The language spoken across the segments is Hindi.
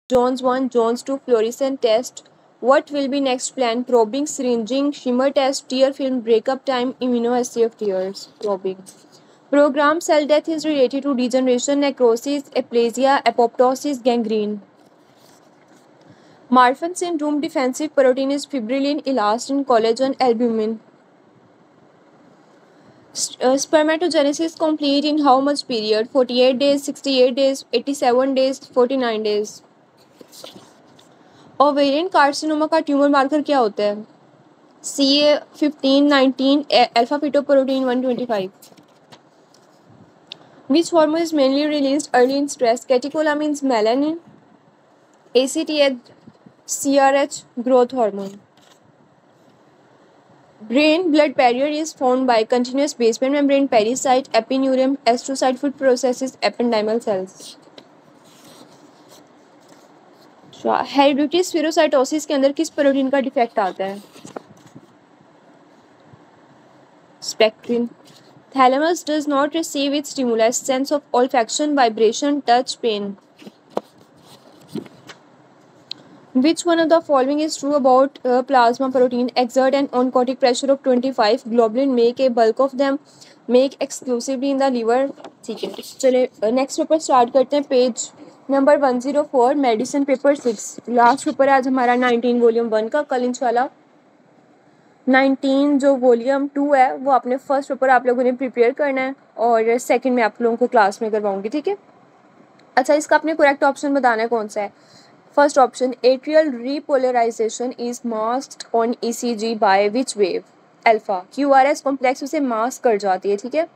Jones 1, Jones 2, fluorescent test. What will be next plan? Probing, syringing, shimmer test, tear film, breakup time, immunoassay of tears. Probing. Programmed cell death is related to degeneration, necrosis, aplasia, apoptosis, gangrene. Marfan syndrome defensive protein is fibrillin, elastin, collagen, albumin. Spermatogenesis complete in how much period? 48 days, 68 days, 87 days, 49 days. Ovarian carcinoma का ट्यूमर मार्कर क्या होता है? CA15-19 alpha fetoprotein 125. Which hormone is mainly released early in stress? Catecholamines, melanin, ACTH, CRH, growth hormone. Brain blood barrier is formed by continuous basement membrane, pericyte, epineurium, astrocyte food processes, ependymal cells. Hereditary spherocytosis के अंदर किस प्रोटीन का डिफेक्ट आता है? Spectrin. Thalamus does not receive its stimulus, sense of olfaction, vibration, touch, pain. Which one of the following is true about plasma protein? Exert an oncotic pressure of 25. Globulin make a bulk of them. Make exclusively in the liver. ठीक है, चले नेक्स्ट पेपर स्टार्ट करते हैं. Page number 104, medicine paper 6. Last paper है आज हमारा 19 वॉल्यूम 1 का. कल इंशाल्लाह 19 जो वॉल्यूम 2 है वो आपने फर्स्ट पेपर आप लोगों ने प्रिपेयर करना है और सेकंड में आप लोगों को क्लास में करवाऊंगी. ठीक है. अच्छा, इसका आपने करेक्ट ऑप्शन बताना है कौन सा है. First option, atrial repolarization is masked on ECG by which wave? Alpha. QRS complex उसे मास्क कर जाती है. ठीक है.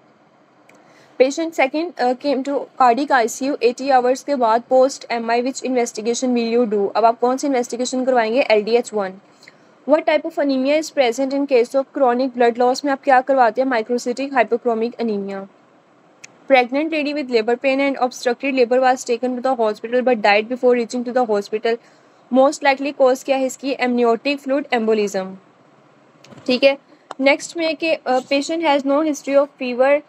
Patient second came to cardiac ICU 80 hours के बाद post MI. Which investigation will you do? अब आप कौन सी इन्वेस्टिगेशन करवाएंगे? LDH1. What type of anemia is present in case of chronic blood loss? में आप क्या करवाते हैं? Microcytic hypochromic anemia. Pregnant lady with labor pain and obstructed labor was taken to the hospital but died before reaching to the hospital. Most likely cause क्या है इसकी? Amniotic fluid embolism. ठीक है. नेक्स्ट में कि patient has no history of fever,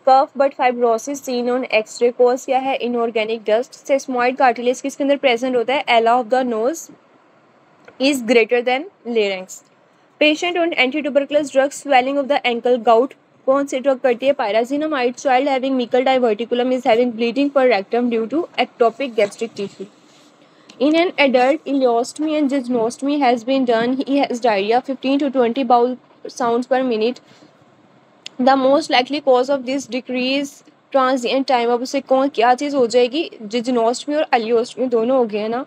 cough but fibrosis seen on X-ray. cause क्या है? Inorganic dust. Sesamoid cartilage किसके अंदर present होता है? Ala of the nose is greater than larynx. Patient on anti-tuberculous drugs, swelling of the ankle, gout. कौन सी ड्रग करती है? Pyrazinamide. Child having mecal diverticulum is having bleeding per rectum due to ectopic gastric tissue. In an adult, ileostomy and jejunostomy has been done. He has diarrhea, 15 to 20 bowel sounds per minute. The most likely cause of this decrease transient time. अब उसे कौन क्या चीज़ हो जाएगी? जेजुनोस्टमी और अलियोस्टमी दोनों हो गए ना,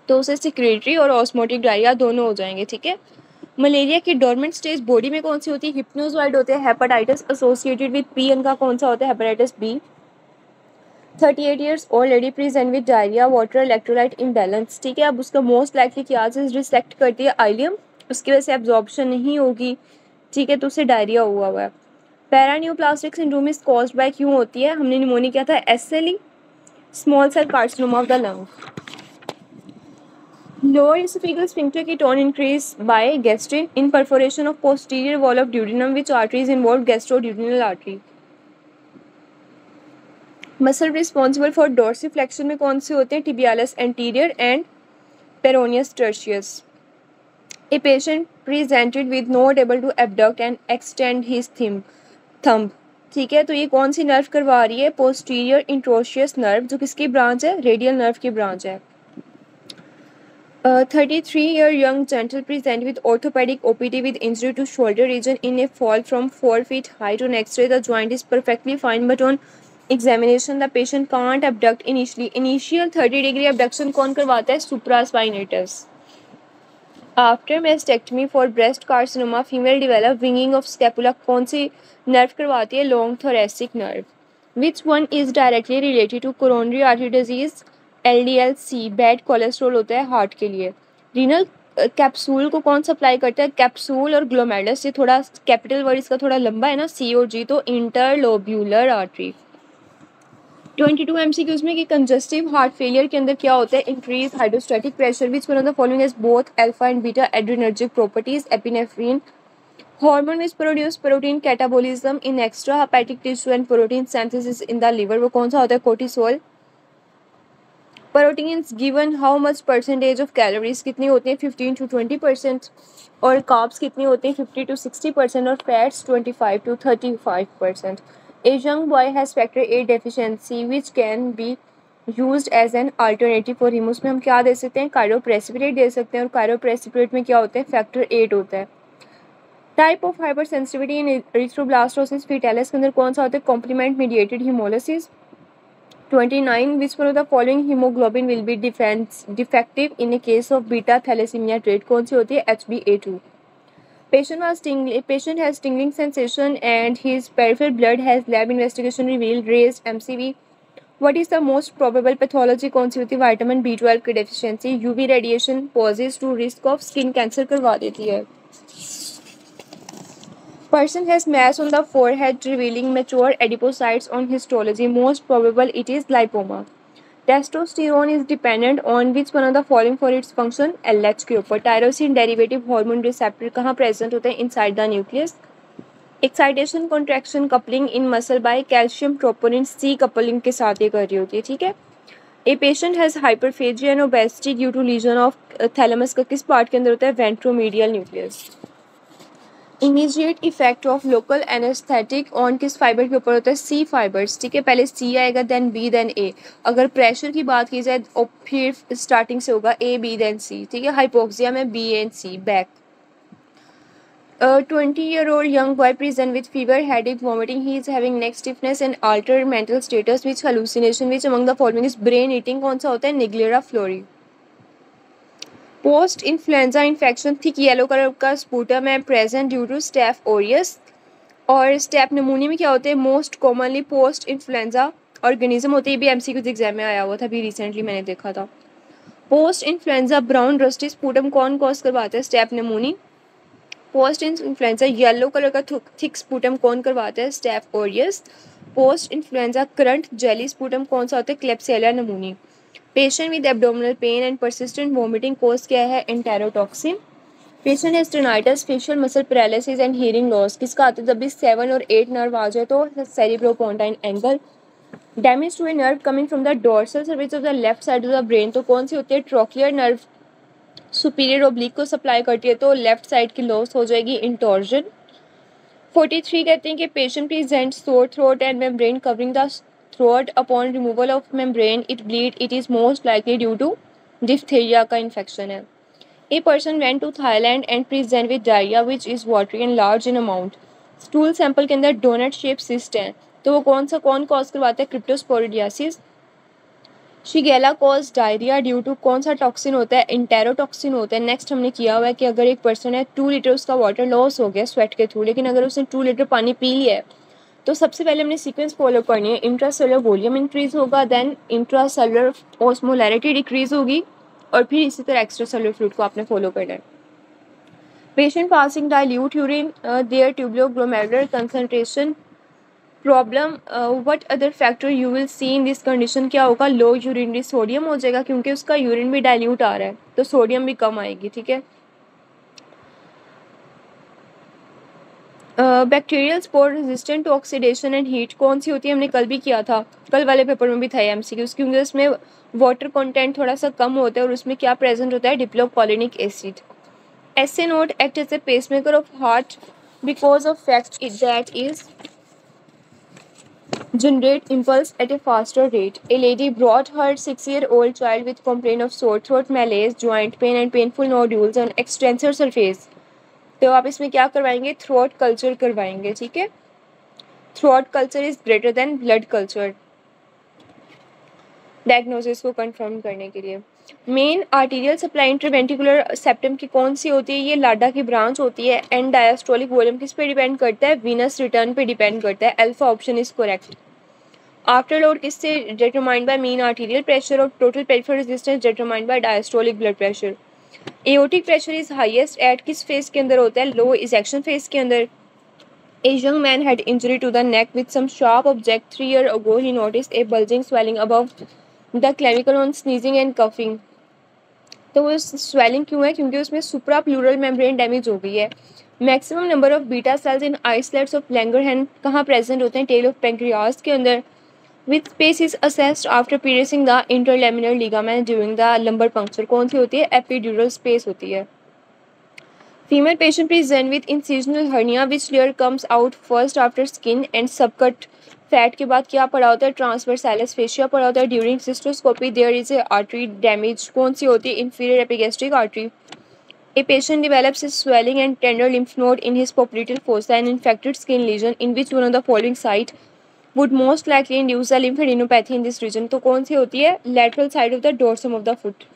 तो उसे सिक्रेटरी और ऑस्मोटिक डायरिया दोनों हो जाएंगे. ठीक है. मलेरिया की डोरमेंट स्टेज बॉडी में कौन सी होती है? हिप्नोजॉइड होते हैं. हेपेटाइटिस एसोसिएटेड विद पी इनका कौन सा होता है? Hepatitis B. 38 years old lady present with diarrhoea, water electrolyte imbalance. ठीक है. अब उसका मोस्ट लाइकली क्या चीज रिसेक्ट करती है? आइलियम. उसकी वजह से एब्जॉर्प्शन नहीं होगी. ठीक है, तो उसे डायरिया हुआ है. Paraneoplastic syndrome is caused by क्यों होती है? हमने निमोनिया क्या था? SLE. Small cell carcinoma of the lung. Lower esophageal sphincter की tone increase by gastrin in perforation of posterior wall of duodenum. Which arteries involved? Gastroduodenal artery. Muscle responsible for dorsiflexion में कौन से होते हैं? Tibialis anterior and peroneus tertius. A patient presented with not able to abduct and extend his thumb. ठीक है, तो ये कौन सी नर्व करवा रही है? Posterior interosseous nerve, जो किसकी ब्रांच है? रेडियल नर्व की ब्रांच है. 33-year young gentle present with orthopedic OPD with injury to shoulder region in a fall from 4 feet height. On X-ray, the joint is perfectly fine, but on examination, the patient can't abduct initially. Initial 30-degree abduction कौन करवाता है? Supraspinatus. After mastectomy for breast carcinoma, female develop winging of scapula. कौन सी nerve करवाती है? Long thoracic nerve. Which one is directly related to coronary artery disease? LDL-C. Bad cholesterol होता है हार्ट के लिए. रीनल कैप्सूल को कौन सप्लाई करता है? कैप्सूल और ग्लोमेरुलस. ये थोड़ा कैपिटल वर्ड इसका थोड़ा लंबा है ना, C और G, तो इंटरलोब्यूलर आर्टरी. 22 MCQs में कि कंजस्टिव हार्ट फेलियर के अंदर क्या होता है? Increase hydrostatic pressure. Which one of the following has both alpha and beta adrenergic properties? Epinephrine. Hormone which produce protein catabolism in extra hepatic tissue and protein synthesis in the liver. वो कौन सा होता है? Cortisol. Proteins given how much percentage of calories कितनी होती हैं 15 to 20%, और कार्ब्स कितनी होती हैं 50 to 60%, और fats 25 to 35%. A young boy has factor A deficiency which can be used as an alternative for him. उसमें हम क्या दे सकते हैं, कायरोप्रेसिपिटेट दे सकते हैं, और कायरोप्रेसिपिटेट में क्या होता है, फैक्टर 8 होता है. Type of hyper sensitivity in erythroblastosis fetalis के अंदर कौन सा होता है, complement mediated haemolysis. 29. Which one of the following hemoglobin will be defective in a case of beta thalassemia trait? कौन सी होती है, HbA2. Patient has tingling sensation and his peripheral blood has lab investigation revealed raised MCV. What is the most probable pathology? कौन सी होती है, vitamin B12 की deficiency. UV radiation poses to risk of skin cancer करवा देती है. Person has mass on the forehead revealing mature adipocytes on histology. Most probable it is lipoma. Testosterone is dependent on which one of the following for its function, LH के ऊपर. Tyrosine derivative hormone receptor कहाँ present होते हैं, inside the nucleus. Excitation, contraction, coupling in muscle by calcium troponin C coupling के साथ ये कर रही होती है, ठीक है. A patient has hyperphagia and obesity due to lesion of thalamus का किस part के अंदर होता है, ventromedial nucleus. Immediate effect of local anaesthetic on किस फाइबर के ऊपर होता है, सी फाइबर्स, ठीक है. पहले सी आएगा, देन बी, देन ए. अगर प्रेशर की बात की जाए और फिर स्टार्टिंग से होगा ए बी देन सी, ठीक है. हाइपोक्सिया में B and C. Back. 20-year-old young boy present with fever, headache, vomiting. He is having neck stiffness and altered mental status. Which hallucination, which among the following is brain eating? कौन सा होता है, Naegleria fowleri. Post influenza infection, thick yellow colour का स्पूटम है, present due to staph aureus. और स्टेप निमोनिया में क्या होते हैं, most commonly post influenza organism होते हैं. ये भी एमसीक्यू एग्जाम में आया हुआ था, अभी रिसेंटली मैंने देखा था. Post influenza brown rusty sputum कौन कॉज करवाता है, strep pneumoniae. Post influenza yellow colour का थिक स्पूटम कौन करवाता है, staph aureus. Post influenza currant jelly sputum कौन सा होता है, Klebsiella pneumoniae. Patient with abdominal pain and persistent vomiting cause क्या है, enterotoxin. Patient has tinnitus, facial muscle paralysis and hearing loss. किसका आता है, जब भी 7 और 8 नर्व आ जाए तो cerebellopontine angle. Damage to a nerve coming from the dorsal surface of the left side of the brain, तो कौन सी होती है, ट्रोक्लियर नर्व सुपीरियर ओब्लिक को सप्लाई करती है, तो लेफ्ट साइड की लॉस हो जाएगी, इंटॉर्जन. 43 कहते हैं कि patient present sore throat and membrane covering the throat upon removal of membrane it bleed. It is most likely due to diphtheria का infection है. A person went to Thailand and present with diarrhea which is watery and large in amount. Stool sample के अंदर donut shaped cyst है, तो वो कौन cause करवाता है, cryptosporidiasis. Shigella cause diarrhoea due to कौन सा टॉक्सिन होता है, इंटेरोटॉक्सिन होता है. नेक्स्ट हमने किया हुआ है कि अगर एक पर्सन है 2 लीटर उसका वाटर लॉस हो गया स्वेट के थ्रू, लेकिन अगर उसने 2 लीटर पानी पी लिया है तो सबसे पहले हमने सीक्वेंस फॉलो करनी है. इंट्रासेलुलर वॉल्यूम इंक्रीज होगा, देन इंट्रासेलुलर ऑस्मोलैरिटी डिक्रीज होगी, और फिर इसी तरह एक्स्ट्रा सेलुलर फ्लूइड को आपने फॉलो करना है. Patient passing dilute urine there tubuloglomerular concentration problem. What other factor you will see in this condition, क्या होगा, लो यूरिनरी सोडियम हो जाएगा, क्योंकि उसका यूरिन भी डाइल्यूट आ रहा है तो सोडियम भी कम आएगी, ठीक है. Bacterial spore resistant to oxidation and heat कौन सी होती है, हमने कल भी किया था, कल वाले पेपर में भी था एमसीक्यूज, क्योंकि उसमें वाटर कंटेंट थोड़ा सा कम होता है और उसमें क्या प्रेजेंट होता है, dipicolinic acid. SA node act as a pacemaker of heart because of fact that is generate impulse at a faster rate. A lady brought her 6-year-old child with complaint of sore throat, malaise, joint pain and painful nodules on extensor surface. तो आप इसमें क्या करवाएंगे, थ्रोट कल्चर करवाएंगे, ठीक है. Throat culture is greater then blood culture diagnosis को कंफर्म करने के लिए. Main arterial supply interventricular septum की कौन सी होती है, ये लाडा की ब्रांच होती है. एंड डायस्टोलिक वॉल्यूम किस पे डिपेंड करता है, वीनस रिटर्न पे डिपेंड करता है. Alpha option is correct. After load किससे determined by mean arterial pressure, और total peripheral resistance determined by diastolic blood pressure. Aortic pressure is highest at किस फेज के अंदर होता है, लो इजेक्शन फेज के अंदर. A young man had injury to the neck with some sharp object. 3 years ago, he noticed a bulging swelling above the clavicle on sneezing and coughing. तो वो swelling क्यों है, क्योंकि उसमें suprapleural membrane डैमेज हो गई है. Maximum number of beta cells in islets of Langerhans कहाँ प्रेजेंट होते हैं, टेल ऑफ पेंक्रियास के अंदर. Which space is accessed after piercing the interlaminar ligament during the lumbar puncture? कौन सी होती है? एपिड्यूरल स्पेस होती है। Female patient present with incisional hernia which layer comes out first after skin and subcut fat के बाद क्या पड़ा होता है? ट्रांसवर्सैलस फेशिया पड़ा होता है। During cystoscopy there is a artery damage. कौन सी होती है? Inferior epigastric artery. A patient develops a swelling and tender lymph node in his popliteal fossa, an infected skin lesion in which one of the following site would most likely induce a lymphadenopathy in this region? तो कौन सी होती है? Lateral side of the dorsum of the foot.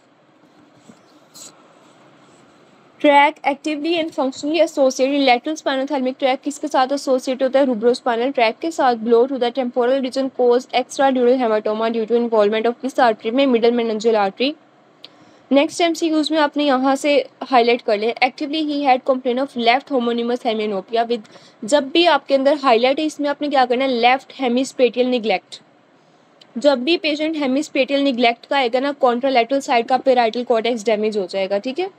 Tract actively and functionally associated. Lateral spinothalamic tract किसके साथ एसोसिएट होता है? रूब्रोस्पाइनल ट्रैक के साथ। Blow to the temporal region cause extradural haematoma due to involvement of किस आर्टरी में? Middle meningeal artery. Next MCQs में आपने यहाँ से हाईलाइट कर ले। Actively he had complain of left homonymous hemianopia with. जब भी आपके अंदर हाईलाइट है इसमें आपने क्या करना है? Left hemispatial neglect. जब भी पेशेंट हेमिस्पेटियल निग्लेक्ट का आएगा ना, कॉन्ट्रालैटरल साइड का पेराइटल कॉर्टेक्स डैमेज हो जाएगा। ठीक है।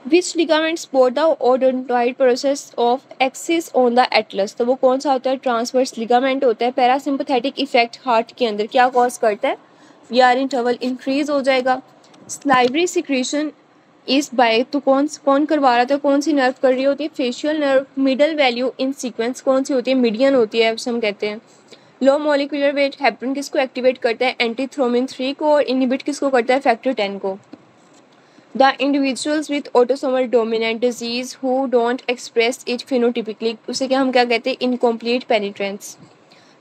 Which ligament support the odontoid process of axis on the atlas? तो वो कौन सा होता है? ट्रांसवर्स लिगामेंट होता है। पैरासिम्पथेटिक इफेक्ट हार्ट के अंदर क्या कॉज करता है? यार इंटरवल इंक्रीज हो जाएगा। स्लाइवरी सिक्रीशन इस बाय तो कौन करवा रहा था? कौन सी नर्व कर रही होती है? Facial nerve. Middle value in sequence कौन सी होती है? मीडियन होती है, हम कहते हैं। लो मॉलिक्यूलर वेट हेपरिन किसको एक्टिवेट करता है? एंटीथ्रोमिन 3 को। और इनहिबिट किसको करता है? फैक्टर 10 को। The individuals with autosomal dominant disease who don't express it phenotypically, उसे क्या हम क्या कहते हैं? Incomplete penetrance.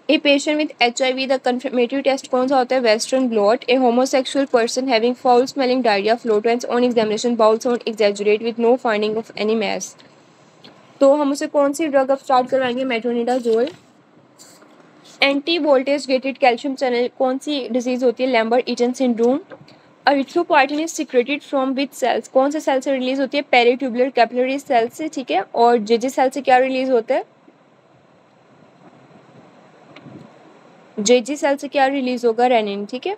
A patient with HIV the confirmatory test कौन सा होता है? Western blot. A homosexual person having foul smelling diarrhoea flatulence on examination bowel sound exaggerate with no finding of any mass. तो हम उसे कौन सी ड्रग अब स्टार्ट करवाएंगे? Metronidazole. Anti voltage gated calcium channel कौन सी डिजीज होती है? Lambert Eaton syndrome. Erythropoietin is secreted from which cells? कौन से सेल से रिलीज होती है? पेरिट्यूबुलर कैपिलरी सेल से। ठीक है। और जेजे सेल से क्या रिलीज होता है? जेजी सेल से क्या रिलीज होगा? रेनिन। ठीक है।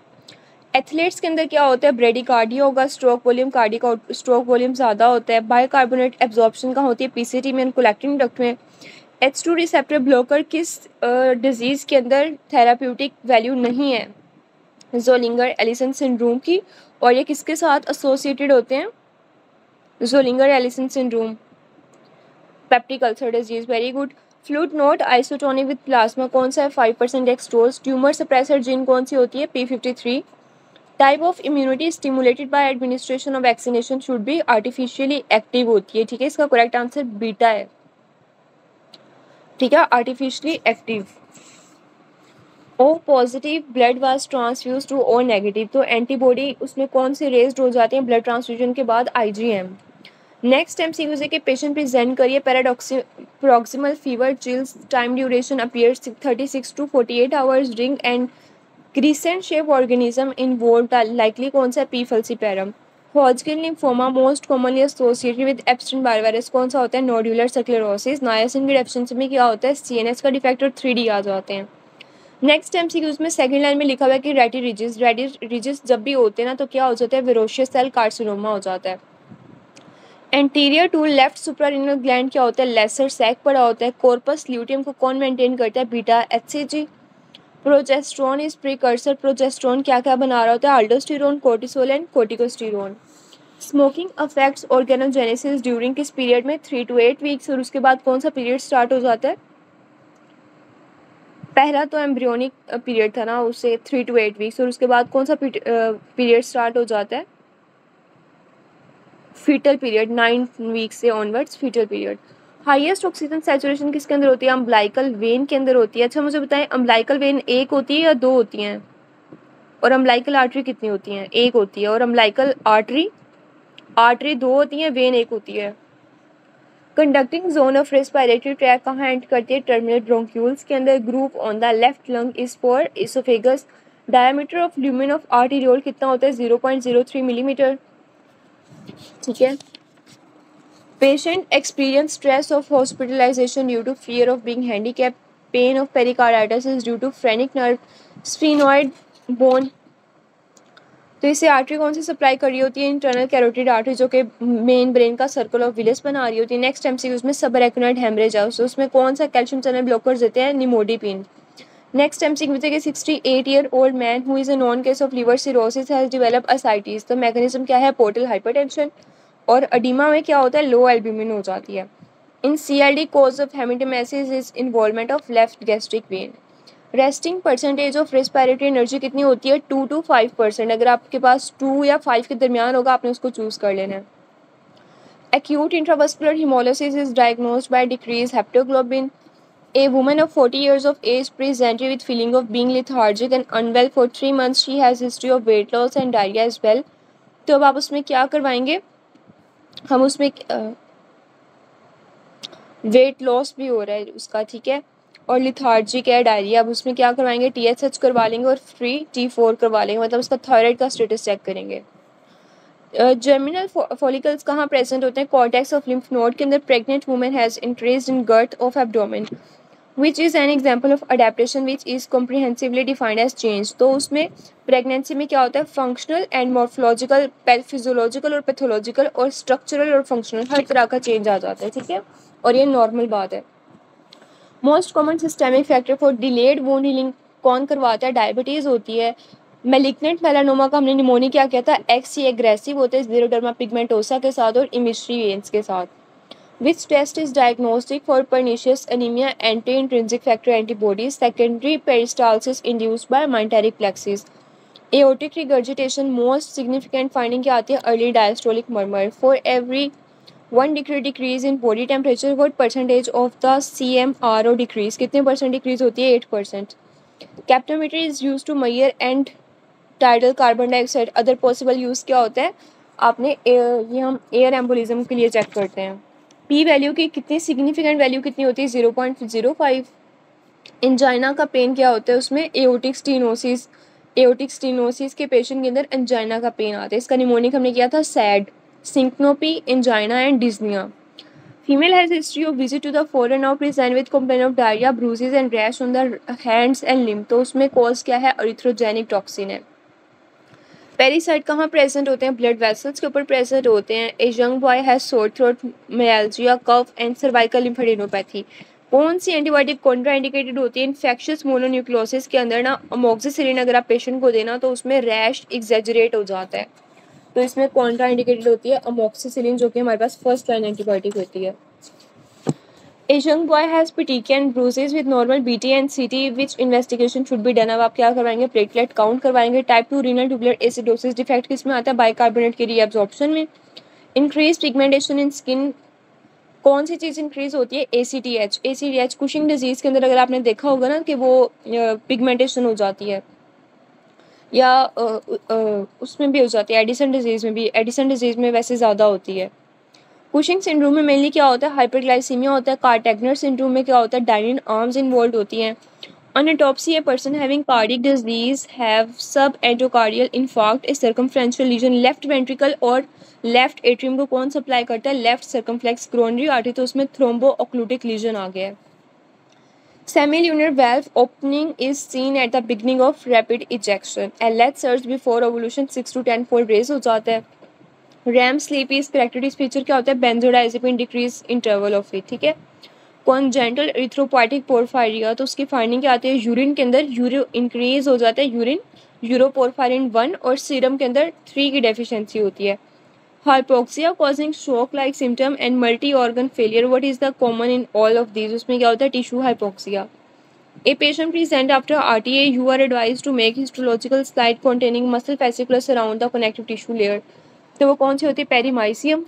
एथलीट्स के अंदर क्या होता है? ब्रेडिकार्डिया होगा। स्ट्रोक वॉल्यूम स्ट्रोक वॉल्यूम ज़्यादा होता है। बायोकार्बोनेट एब्जॉर्प्शन कहाँ होती है? पीसीटी में, कोलेक्टिंग डक्ट में। H2 रिसेप्टर ब्लॉकर किस डिजीज़ के अंदर थेराप्यूटिक वैल्यू नहीं है? जोलिंगर एलिसन सिंड्रोम की। और ये किसके साथ एसोसिएटेड होते हैं? Zollinger Allison syndrome. Peptic ulcer disease. Very good. Flute note isotonic with plasma कौन सा है? 5% डेक्सट्रोज। ट्यूमर सप्रेसर जीन कौन सी होती है? P53। Type of immunity stimulated by administration of vaccination should be artificially active होती है। ठीक है। इसका करेक्ट आंसर बीटा है। ठीक है। Artificially active. O positive blood was transfuse to O negative, तो एंटीबॉडी उसमें कौन से रेज्ड हो जाते हैं ब्लड ट्रांसफ्यूजन के बाद? IgM। नेक्स्ट MCQ के पेशेंट प्रेजेंट करिए paroxysmal fever chills time duration appears 36 to 48 hours ring and crescent shape organism involve likely कौन सा? P. falciparum। Hodgkin lymphoma most commonly associated with Epstein Barr virus कौन सा होता है? Nodular sclerosis. नायासिन की डेफिशिएंसी में क्या होता है? CNS का डिफेक्ट और 3D आ जाते हैं। नेक्स्ट MCQs में सेकंड लाइन में लिखा हुआ है कि रेडी रिजिस जब भी होते हैं ना तो क्या हो जाता है? विरोशियस सेल कार्सिनोमा हो जाता है। एंटीरियर टू लेफ्ट सुप्रारेनल ग्लैंड क्या होता है? लेसर सैक पड़ा होता है। कॉर्पस ल्यूटियम को कौन मेंटेन करता है? Beta HCG। Progesterone is precursor. Progesterone क्या क्या बना रहा होता है? Aldosterone, cortisol and corticosterone. Smoking affects organogenesis during किस पीरियड में? 3 to 8 वीक्स। और उसके बाद कौन सा पीरियड स्टार्ट हो जाता है? पहला तो एम्ब्रियोनिक पीरियड था ना, उससे 3 to 8 वीक्स। और उसके बाद कौन सा पीरियड स्टार्ट हो जाता है? Fetal period. 9 वीक्स से onwards fetal period. Highest oxygen saturation किसके अंदर होती है? अम्बलाइकल वेन के अंदर होती है। अच्छा मुझे बताएं, अम्बलाइकल वेन एक होती है या दो होती हैं? और अम्बलाइकल आर्टरी कितनी होती हैं? एक होती है। और अम्बलाइकल आर्टरी दो होती हैं, वेन एक होती है। Conducting zone of respiratory tract कहाँ एंड करती है? टर्मिनल ब्रोंक्यूल्स के अंदर। Group on the left lung is for oesophagus. Diameter of lumen of arteriole कितना होता है? 0.03 मिलीमीटर। ठीक है। Patient experience stress of hospitalisation due to fear of being handicap. Pain of pericarditis is due to phrenic nerve sphenoid bone. तो इसे आर्टरी कौन सी सप्लाई कर रही होती है? इंटरनल कैरोटिड आर्टरी, जो कि मेन ब्रेन का सर्कल ऑफ विलिस बना रही होती है। नेक्स्ट MCQ में सबरेक्नोइड हेमरेज है, उसमें कौन सा कैल्शियम चैनल ब्लॉकर देते हैं? निमोडिपिन। नेक्स्ट MCQ है कि 68-year-old man who is a non case of liver cirrhosis has develop ascites. तो मैकेनिज्म क्या है? Portal hypertension. और अडीमा में क्या होता है? लो एल्ब्यूमिन हो जाती है। In CLD cause of haematemesis is involvement of left gastric vein. Resting percentage of respiratory energy कितनी होती है? 2 to 5%। अगर आपके पास 2 या 5 के दरमियान होगा आपने उसको चूज़ कर लेना है। Acute intravascular hemolysis is diagnosed by decreased haptoglobin. A woman of 40 years of age presented with feeling of being lethargic and unwell for 3 months. She has history of weight loss and diarrhea as well. तो अब आप उसमें क्या करवाएंगे? हम उसमें वेट लॉस भी हो रहा है उसका, ठीक है, और लिथार्जिक है, डायरिया। अब उसमें क्या करवाएंगे? TSH करवा लेंगे और फ्री T4 करवा लेंगे, मतलब उसका थायराइड का स्टेटस चेक करेंगे। जर्मिनल फॉलिकल्स कहाँ प्रेजेंट होते हैं? कॉर्टेक्स ऑफ लिम्फ नोड के अंदर। Pregnant women has increase in girth of abdomen which is an example of adaptation which is comprehensively defined as change. तो उसमें प्रेगनेंसी में क्या होता है? फंक्शनल एंड मॉर्फोलॉजिकल, फिजियोलॉजिकल और पैथोलॉजिकल और स्ट्रक्चरल और फंक्शनल हर तरह का चेंज आ जाता है, ठीक है, और ये नॉर्मल बात है। Most common systemic factor for delayed वोन हीलिंग कौन करवाता है? डायबिटीज़ होती है। मेलिग्नेंट मेलानोमा का हमने निमोनिया क्या किया था? एक्स एग्रेसिव होते हैं स्क्लेरोडर्मा पिगमेंटोसा के साथ और इमिस्ट्री वेन्स के साथ। Which test is diagnostic for pernicious anemia? Anti-intrinsic factor antibodies. Secondary peristalsis induced by mesenteric plexus. Aortic regurgitation most significant finding क्या आती है? Early diastolic murmur. For every 1 degree decrease in body temperature, what percentage of the CMRO decrease? कितने परसेंट डिक्रीज होती है? 8%. Captometry is used to measure and tidal carbon dioxide. Other possible use क्या होता है? आपने ये हम एयर एम्बोलिज्म के लिए चेक करते हैं। पी वैल्यू की कितनी सिग्निफिकेंट वैल्यू कितनी होती है? 0.05। एंजाइना का पेन क्या होता है? उसमें एओटिक स्टीनोसिस के पेशेंट के अंदर एंजाइना का पेन आता है। इसका निमोनिक हमने किया था SAD, syncope, angina and dyspnoea. Female has history of visit to the foreign now present with complain of diarrhoea, bruises and rash on the hands and limb. तो उसमें कॉज क्या है? एरिथ्रोजेनिक टॉक्सिन है। पेरिसाइट कहाँ प्रेजेंट होते हैं? ब्लड वेसल्स के ऊपर प्रेजेंट होते हैं। A young boy has sore throat, myalgia, cough and cervical lymphadenopathy. कौन सी एंटीबायोटिक कॉन्ट्रा इंडिकेटेड होती है? इन्फेक्शियस मोनोन्यूक्लियोसिस के अंदर ना अमोक्सिसिलिन अगर आप पेशेंट को देना तो उसमें रैश एग्जेजरेट हो जाता है, तो इसमें कॉन्ट्रा इंडिकेटेड होती है अमोक्सिसिलिन, जो कि हमारे पास फर्स्ट लाइन एंटीबायोटिक होती है। A young boy has petechiae and bruises with normal BT and CT. Which investigation should be done? अब आप क्या करवाएंगे? प्लेटलेट काउंट करवाएंगे। Type 2 renal tubular acidosis defect किस में आता है? बाइकार्बोनेट के रीअब्जॉर्प्शन में। इंक्रीज पिगमेंटेशन इन स्किन कौन सी चीज़ इंक्रीज होती है? ACTH कुशिंग डिजीज़ के अंदर अगर आपने देखा होगा ना कि वो पिगमेंटेशन हो जाती है, या उसमें भी हो जाती है, एडिसन डिजीज़ में भी। एडिसन डिजीज़ में वैसे ज़्यादा होती है। कुशिंग सिंड्रोम में मेनली क्या होता है? हाइपरग्लाइसीमिया होता है। कार्टेगनर सिंड्रोम में क्या होता है? डायनिन आर्म्स इन्वॉल्व होती हैं। On autopsy a person having cardiac disease have सब एंडोकार्डियल इन्फार्क्ट ए सर्कमफ्रेंशियल लीजन लेफ्ट वेंट्रिकल और लेफ्ट एट्रियम को कौन सप्लाई करता है? लेफ्ट सर्कमफ्लेक्स कोरोनरी आर्टरी, तो उसमें थ्रोम्बो ऑक्लूटिक लीजन आ गया है। सेमील्यूनर valve opening is seen at the beginning of rapid ejection. LH surge before ovulation 6 to 10 fold raise हो जाता है। REM sleep is corrected feature क्या होता है? Benzodiazepine decrease interval of it, ठीक है। कॉन्जेंटल इरिथ्रोपोइटिक पोर्फायरिया, तो उसकी फाइंडिंग क्या आती है? यूरिन के अंदर यूरो इंक्रीज हो जाता है, यूरिन यूरोपोरफायरिन 1, और सीरम के अंदर 3 की डेफिशिएंसी होती है। Hypoxia causing shock like symptom and multi organ failure, what is the common in all of these? उसमें क्या होता है? Tissue hypoxia. A patient present after RTA, you are advise to make histological slide containing muscle fasciculus around the connective tissue layer, तो वो कौन सी होती है? Perimysium.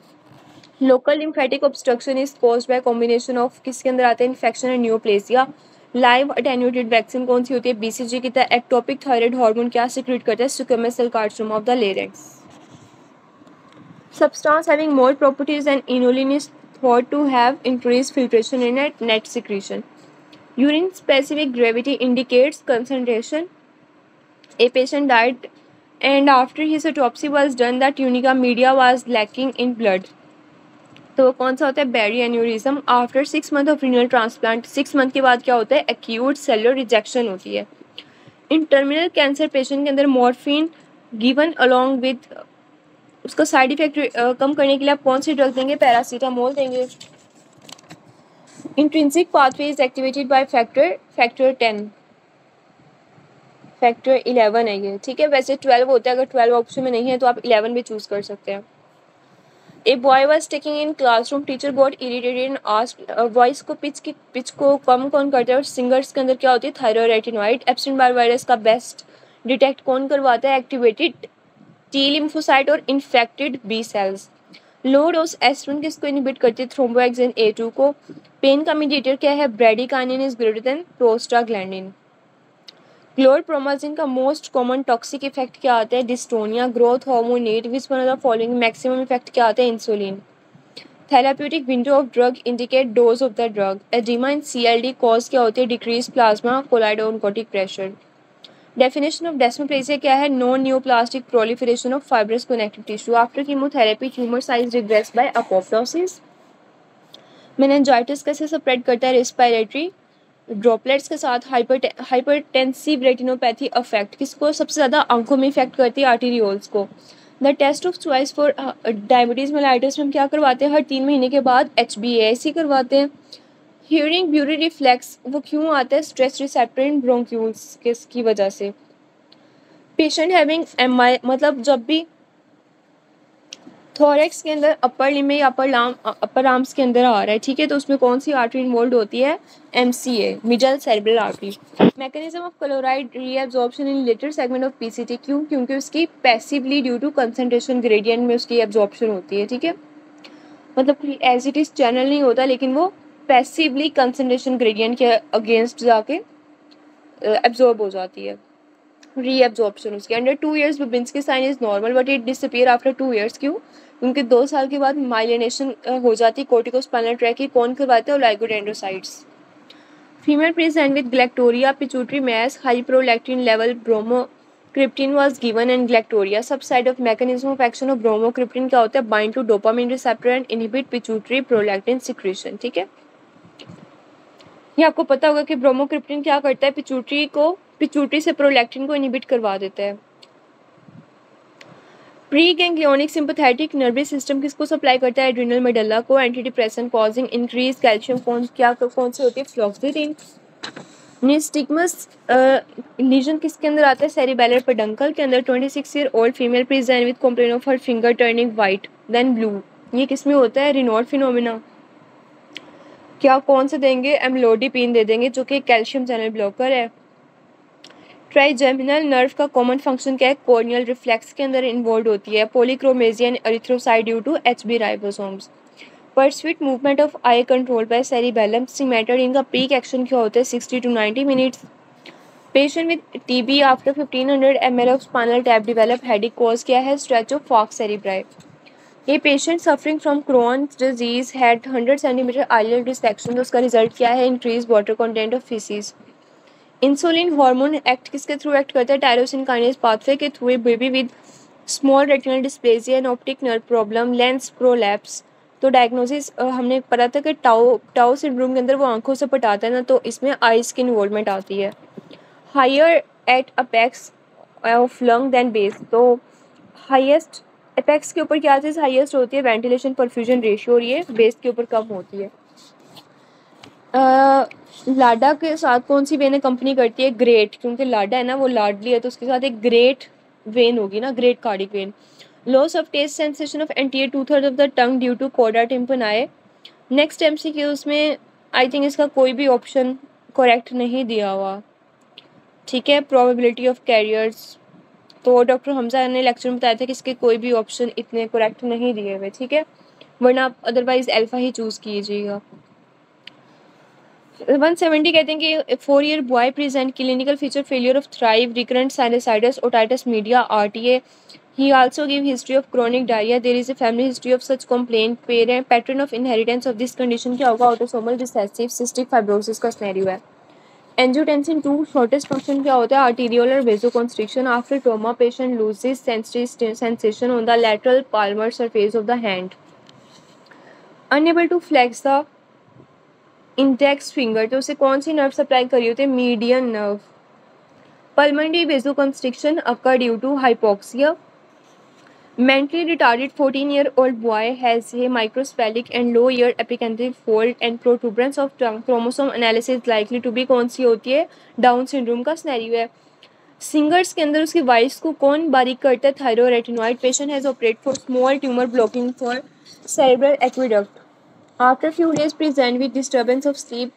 Local lymphatic obstruction is caused by combination of किसके अंदर आते हैं? Infection and neoplasia. Live attenuated vaccine कौन सी होती है? BCG की तरह। एक्टोपिक थायराइड हार्मोन क्या सिक्रीट करता है? Squamous cell carcinoma of the larynx. Substance having more properties than inulin is thought to have increased filtration in net secretion. Urine specific gravity indicates concentration. A patient died and after his autopsy was done the tunica media was lacking in blood. तो वो कौन सा होता है? Berry aneurysm. After 6 month of renal transplant, 6 month के बाद क्या होता है? एक्यूट सेलुलर रिजेक्शन होती है। इन टर्मिनल कैंसर पेशेंट के अंदर मॉर्फिन गिवन अलॉन्ग विद उसका साइड इफेक्ट कम करने के लिए आप कौन सी ड्रग देंगे? पैरासीटामोल देंगे। Intrinsic pathway is activated by factor 10। Factor 11 है ये, ठीक है। वैसे 12 होता है, अगर 12 ऑप्शन में नहीं है तो आप 11 भी चूज़ कर सकते हैं। A boy was taking in classroom, teacher got irritated and asked, voice को पिच को कम कौन करता है और सिंगर्स के अंदर क्या होती है, thyroid retinoid. Epstein Barr virus का बेस्ट डिटेक्ट कौन करवाता है, एक्टिवेटेड टी लिम्फोसाइट और infected B cells. Low dose aspirin किसको इनहिबिट करती है, थ्रोम्बोएक्सिन A2 को। पेन का मीडिएटर क्या है, bradykinin is greater than prostaglandin. Chlorpromazine का मोस्ट कॉमन टॉक्सिक इफेक्ट क्या आता है, dystonia. Growth hormone at which one of the following maximum effect क्या आता है, insulin. Therapeutic window of drug indicate dose of the drug. Oedema in CLD cause क्या होती है, decrease plasma colloid oncotic pressure. Definition of desmoplasia क्या है, no neoplastic proliferation of fibrous connective tissue. After chemotherapy tumour size regret bye apoptosis. Meningitis कैसे स्प्रेड करता है, रेस्पिरेटरी ड्रॉपलेट्स के साथ। हाइपरटेंसिव रेटिनोपैथी अफेक्ट किसको सबसे ज़्यादा, आंखों में इफेक्ट करती है, आर्टीरियोल्स को। The test of choice for diabetes mellitus में हम क्या करवाते हैं, हर 3 महीने के बाद HbA1c करवाते हैं। हियरिंग ब्यूरी रिफ्लेक्स वो क्यों आता है, स्ट्रेस रिसेप्टर इन ब्रोंक्यूल्स किसकी वजह से। पेशेंट हैविंग MI मतलब जब भी थोरेक्स के अंदर अपर लिम में अपर आर्म्स के अंदर आ रहा है, ठीक है, तो उसमें कौन सी आर्टरी इन्वॉल्व होती है, MCA middle cerebral artery. Mechanism of chloride reabsorption in later segment of PCT, क्यों, क्योंकि उसकी passively due to concentration gradient में उसकी एब्जॉर्प्शन होती है, ठीक है, मतलब एज इट इज चैनल नहीं होता लेकिन वो पैसिवली कंसंट्रेशन ग्रेडियंट के अगेंस्ट जाके एब्जॉर्ब हो जाती है। रीएब्जॉर्प्शन उसके under 2 years Babinski sign is normal but it disappear after 2 years, क्यों, क्योंकि 2 साल के बाद माइलिनेशन हो जाती है कोर्टिकोस्पाइनल ट्रैक की। कौन करवाते हैं, oligodendrocytes. Female present with galactorrhoea pituitary mass, high prolactin level, bromocriptine was given and galactorrhoea. सब side of mechanism of action of bromocriptine क्या होता है, bind to dopamine receptor and inhibit pituitary prolactin secretion, ठीक है। ये आपको पता होगा कि ब्रोमोक्रिप्टिन क्या करता है, पिट्यूटरी से प्रोलैक्टिन को इनहिबिट करवा देता है। Pre ganglionic sympathetic nervous system किसको सप्लाई करता है, एड्रिनल मेडुल्ला को। Anti depressant causing increase calcium कौन से होती है, फ्लोक्सिटिन। निस्टिग्मस लीजन किसके अंदर आता है, सेरिबेलर पेडंकल के अंदर। 26 year old female present with complain of her finger turning white then blue, ये किसमें होता है, रिनॉल्ड फिनोमिना। क्या कौन से देंगे, एम्लोडिपिन दे देंगे जो कि कैल्शियम चैनल ब्लॉकर है। ट्राइजेमिनल नर्व का कॉमन फंक्शन क्या है, कॉर्नियल रिफ्लेक्स के अंदर इन्वॉल्व होती है। Polychromasia and erythrocyte due to HB ribosomes. Pursuit movement of eye control by cerebellum सिमेटर, इनका पीक एक्शन क्या होता है, 60 to 90 minutes। Patient with TB after 1500 ml of spinal tap develop headache, cause क्या है, स्ट्रेच ऑफ फॉक्स सेरिब्राई। ये patient suffering from Crohn's disease had 100 cm ileal dissection, तो उसका रिजल्ट क्या है, increase water content of faeces. Insulin hormone act किसके थ्रू एक्ट करता है, टायरोसिन काइनेज पाथवे के through. Baby with small retinal dysplasia and optic nerve problem, lens prolapse, तो डायग्नोसिस हमने पता था कि टाउ सिंड्रोम के अंदर वो आंखों से पटाता है ना, तो इसमें आइज की इन्वॉल्वमेंट आती है। Higher at apex of lung than base, तो हाईएस्ट अपेक्स के ऊपर क्या चीज़ हाईएस्ट होती है, वेंटिलेशन परफ्यूजन रेशियो, और ये बेस के ऊपर कम होती है। लाडा के साथ कौन सी वेन कंपनी करती है, ग्रेट, क्योंकि लाडा है ना वो लाडली है, तो उसके साथ एक ग्रेट वेन होगी ना, great cardiac vein. Loss of taste sensation of anterior 2/3 of the tongue due to chorda tympani. Next MCQ में आई थिंक इसका कोई भी ऑप्शन करेक्ट नहीं दिया हुआ, ठीक है। प्रोबेबिलिटी ऑफ कैरियर्स, तो डॉक्टर हमजा ने लेक्चर में बताया था कि इसके कोई भी ऑप्शन इतने करेक्ट नहीं दिए हुए, ठीक है, वरना आप अदरवाइज अल्फा ही चूज़ कीजिएगा। 170 कहते हैं कि 4 year boy present clinical feature failure of thrive, recurrent sinusitis, otitis media, RTA। He also give history of chronic diarrhoea, there is a family history of such complaint. Parent pattern of inheritance of this condition क्या होगा, ऑटोसोमल रिसेसिव सिस्टिक फाइब्रोसिस का सिनेरियो है। एंजियोटेंसिन 2 शॉर्टेस्ट फंक्शन क्या होता है, arteriolar vasoconstriction. After trauma patient loses sensation on the lateral palmar surface of the hand. Unable to flex the index finger, तो उसे कौन सी नर्व सप्लाई करी होती है, median nerve. Pulmonary vasoconstriction occur due to hypoxia. Mentally retarded 14-year-old boy has a microcephalic and low ear epicanthic fold and protuberance of tongue. Chromosome analysis likely to be कौन सी होती है, डाउन सिंड्रोम का सिनेरियो है। सिंगर्स के अंदर उसकी वॉइस को कौन बारीक करता है? Thyroarytenoid patient has operate for small tumour blocking for cerebral aqueduct after few days present with disturbance of sleep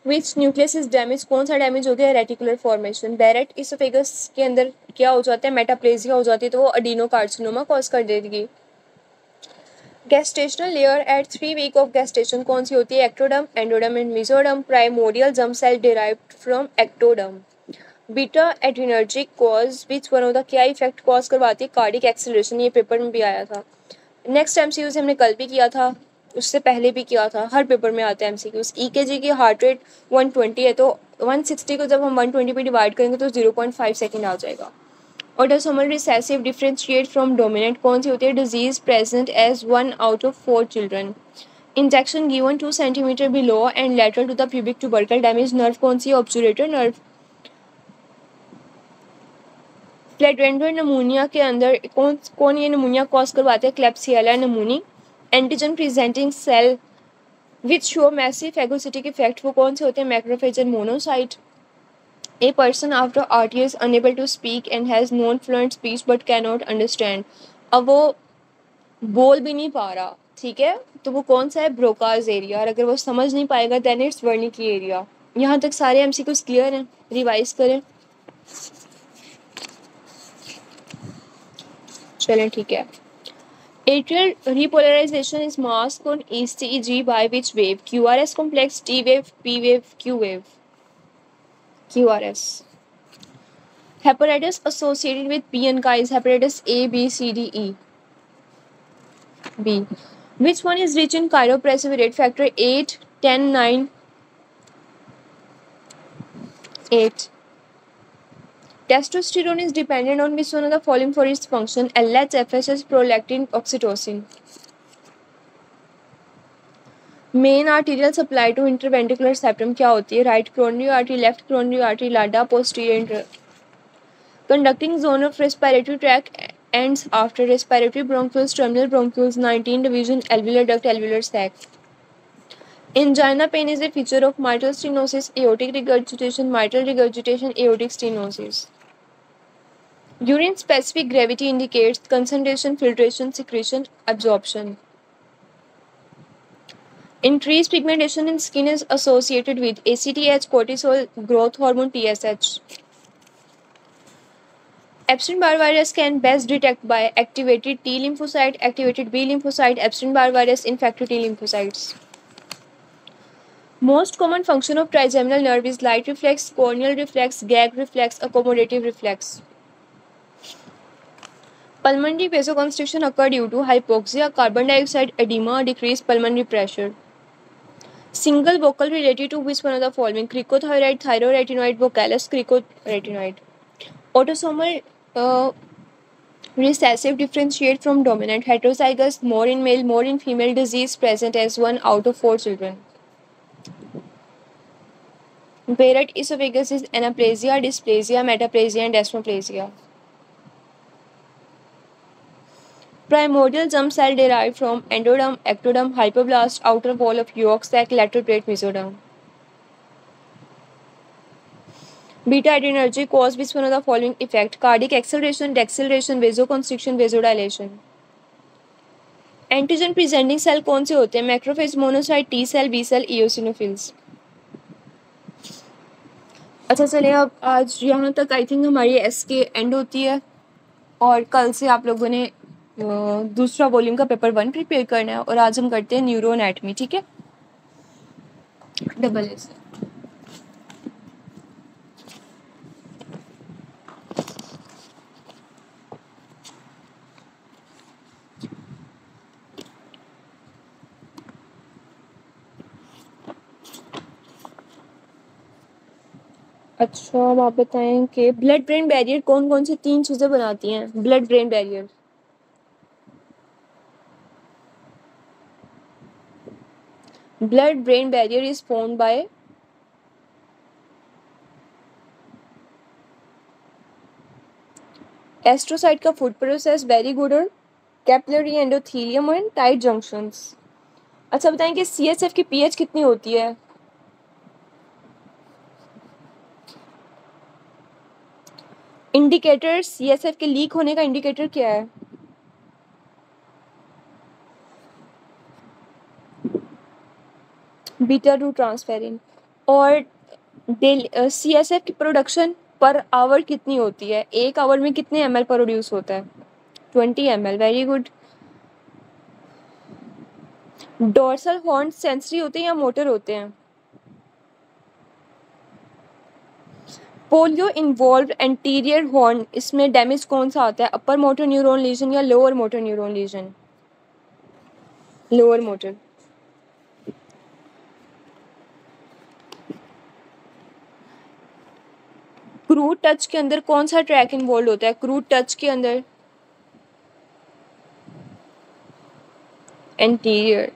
which nucleus is damage. कौन सा डैमेज हो गया? Reticular formation. बैरेट इसोफेगस के अंदर क्या हो जाता है? मेटाप्लेजिया हो जाती है, तो वो अडीनोकार्सिनोमा कॉज कर देगी। Gestational layer at 3 week of gestation कौन सी होती है? Ectoderm, endoderm and mesoderm. Primordial germ cell derived from ectoderm. Beta adrenergic cause which one of the क्या इफेक्ट कॉज करवाती है? Cardiac acceleration. ये पेपर में भी आया था। नेक्स्ट एमसीक्यू से हमने कल भी किया था, उससे पहले भी किया था, हर पेपर में आते हैं एमसीक्यूज। ईकेजी की हार्ट रेट 120 है, तो 160 को जब हम 120 पे डिवाइड करेंगे तो 0.5 सेकेंड आ जाएगा। Autosomal recessive differentiate from dominant कौन सी होती है? Disease present as 1 out of 4 children. Injection given 2 centimetre below and lateral to the pubic tubercle. Damage nerve कौन सी है? ऑब्चुरेटर नर्व। फ्लैटुलेंट नमूनिया के अंदर कौन ये नमूनिया कॉज करवाते हैं? Klebsiella pneumoniae. Antigen presenting cell which show massive phagocytic effect वो कौन से होते हैं? Macrophage and monocyte. A person after artery is unable to speak and has non fluent speech but can not understand. अब वो बोल भी नहीं पा रहा, ठीक है, तो वो कौन सा है? Broca's area. और अगर वो समझ नहीं पाएगा देन इट्स वर्निकी एरिया। यहाँ तक सारे एमसीक्यूज क्लियर हैं? रिवाइज करें। चलें ठीक है। Atrial repolarization is masked on ECG by which wave? QRS complex, T wave, P wave, Q wave. QRS. Hepatitis associated with PNK is hepatitis A, B, C, D, E. B. Which one is rich in chiropractic factor 8, 10, 9, 8? Testosterone is dependent on which one of the following for its function? LH, FSH, prolactin, oxytocin. Main arterial supply to interventricular septum क्या होती है? Right coronary artery, left coronary artery, LAD, posterior. Conducting zone of respiratory tract ends after respiratory bronchioles, terminal bronchioles, 19 division, alveolar duct, alveolar sac. Angina pain is a feature of mitral stenosis, aortic regurgitation, mitral regurgitation, aortic stenosis. Urine specific gravity indicates concentration, filtration, secretion, absorption. Increased pigmentation in skin is associated with ACTH, cortisol, growth hormone, TSH. Epstein-Barr virus can best detect by activated T lymphocyte, activated B lymphocyte, Epstein-Barr virus infected T lymphocytes. Most common function of trigeminal nerve is light reflex, corneal reflex, gag reflex, accommodative reflex. Pulmonary vasoconstriction occur due to hypoxia, carbon dioxide, edema, decreased pulmonary pressure. Single vocal related to which one of the following? Cricothyroid, thyroretinoid, vocalus, cricoretinoid. Autosomal recessive differentiate from dominant. Heterozygous, more in male, more in female. Disease present as 1 out of 4 children. Barrett esophagus is anaplasia, dysplasia, metaplasia and desmoplasia. Primordial germ cell derived from endoderm, ectoderm, hypoblast, outer wall of yolk sac, lateral plate, mesoderm. Beta adrenergic cause which one of the following effect? Cardiac acceleration, deceleration, vasoconstriction, vasodilation. Antigen presenting cell कौन से होते हैं? Macrophage, monocyte, T cell, B cell, eosinophils. अच्छा चलिए, अब आज यहाँ तक आई थिंक हमारी एस के एंड होती है, और कल से आप लोगों ने दूसरा वॉल्यूम का पेपर 1 प्रिपेयर करना है, और आज हम करते हैं न्यूरो एनाटमी, ठीक है, डबल एस। अच्छा, अब आप बताएं कि ब्लड ब्रेन बैरियर कौन कौन सी 3 चीज़ें बनाती हैं? Blood brain barrier, blood brain barrier is formed by astrocyte का फूड प्रोसेस, वेरी गुड, और capillary endothelium and tight junctions. अच्छा बताएं कि CSF की pH कितनी होती है? इंडिकेटर CSF के लीक होने का इंडिकेटर क्या है? Beta two transferrin. और CSF की प्रोडक्शन पर आवर कितनी होती है? एक आवर में कितने ml प्रोड्यूस होता है? 20 ml। Very good. Dorsal horn sensory होते हैं या मोटर होते हैं? पोलियो इन्वॉल्व एंटीरियर हॉर्न, इसमें डैमेज कौन सा आता है? अपर मोटर न्यूरॉन लीजन या lower motor neuron lesion? Lower motor. Crude touch के अंदर कौन सा ट्रैक इन्वॉल्व होता है? क्रूड टच के अंदर anterior.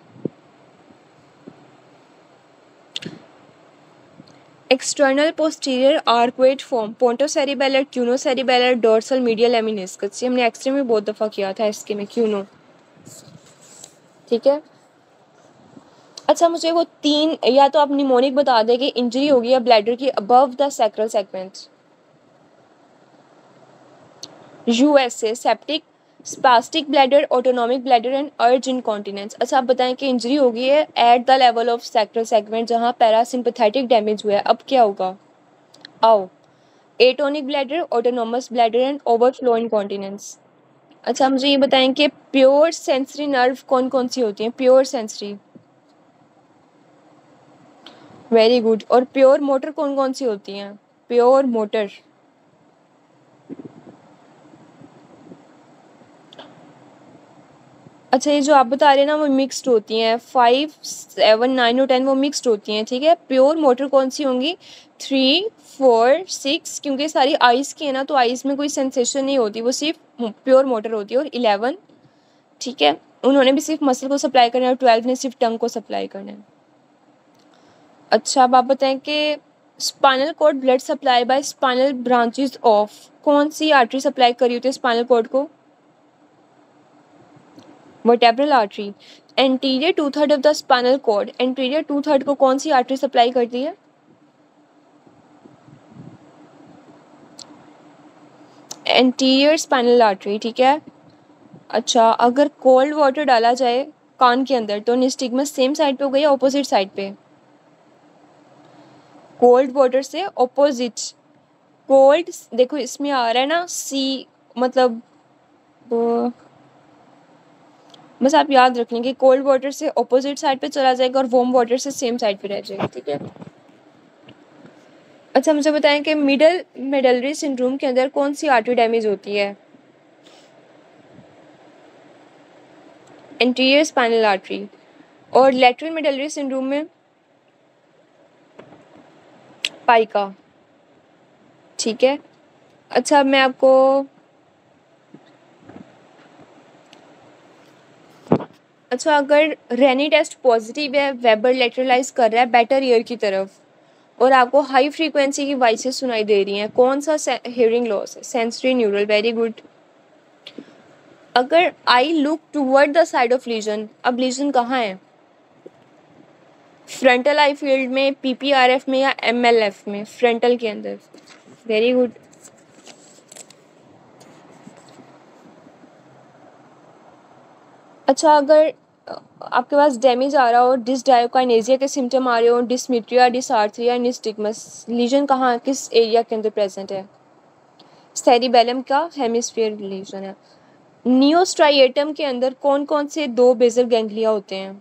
External posterior arcuate form, pontocerebellar, cuneocerebellar, dorsal medial lemniscus. ये हमने एक्सरे में बहुत दफ़ा किया था, इसके में क्यूनो। ठीक है। अच्छा, मुझे वो तीन, या तो आप निमोनिक बता दें कि इंजरी होगी या ब्लैडर की above the sacral segment. USA septic, spastic bladder, autonomic bladder and अर्ज इनकॉन्टिनेंस। अच्छा, आप बताएं कि इंजरी होगी है at the level of sacral segment जहाँ पैरासिम्पैथेटिक डैमेज हुआ है, अब क्या होगा? आओ, atonic bladder, autonomous bladder and overflow incontinence. अच्छा, मुझे ये बताएं कि प्योर सेंसरी नर्व कौन कौन सी होती हैं? Pure sensory. Very good. और प्योर मोटर कौन कौन सी होती हैं? Pure motor. अच्छा, ये जो आप बता रहे हैं ना वो मिक्स्ड होती हैं, 5, 7, 9 और 10 वो मिक्स्ड होती हैं। ठीक है। प्योर मोटर कौन सी होंगी? 3, 4, 6, क्योंकि सारी आइस की है ना, तो आइस में कोई सेंसेशन नहीं होती, वो सिर्फ प्योर मोटर होती है। और 11, ठीक है, उन्होंने भी सिर्फ मसल को सप्लाई करना है, और 12 ने सिर्फ टंग को सप्लाई करना है। अच्छा, अब आप बताएं कि spinal cord blood supply by spinal branches of, कौन सी आर्टरी सप्लाई करी होती है स्पाइनल कॉर्ड को? Vertebral artery. Anterior 2/3 of the spinal cord, anterior 2/3 को कौन सी आर्टरी सप्लाई करती है? Anterior spinal artery. ठीक है। अच्छा, अगर कोल्ड वाटर डाला जाए कान के अंदर तो निस्टिग्मस सेम साइड पे होगा या ऑपोजिट साइड पे? कोल्ड वाटर से ऑपोजिट। कोल्ड, देखो इसमें आ रहा है ना सी, मतलब बस आप याद रख लें कि कोल्ड वाटर से ऑपोजिट साइड पे चला जाएगा और वार्म वाटर से सेम साइड पे रह जाएगा। ठीक है। अच्छा, मुझे बताएं कि मिडल मेडलरी सिंड्रोम के अंदर कौन सी आर्टरी डैमेज होती है? Anterior spinal artery. और लेटरल मेडलरी सिंड्रोम में पाइका। ठीक है। अच्छा, अब मैं आपको अच्छा, अगर रेनी टेस्ट पॉजिटिव है, वेबर लेटरलाइज कर रहा है बेटर ईयर की तरफ, और आपको हाई फ्रीक्वेंसी की वॉइसेस सुनाई दे रही हैं, कौन सा हियरिंग लॉस है? Sensory neural. Very good. अगर I look toward the side of lesion, अब लीजन कहाँ है? फ्रंटल आई फील्ड में, PPRF में या MLF में? फ्रंटल के अंदर। Very good. अच्छा, अगर आपके पास डैमेज आ रहा हो, डिसडायोकाइनेजिया के सिम्टम आ रहे हो, डिसमिट्रिया, डिसआर्थरिया, निस्टिग्मस, लीजन कहाँ, किस एरिया के अंदर प्रेजेंट है? सेरिबेलम का हेमिस्फीयर लीजन है। नियोस्ट्राइएटम के अंदर कौन कौन से दो बेसल गैंग्लिया होते हैं?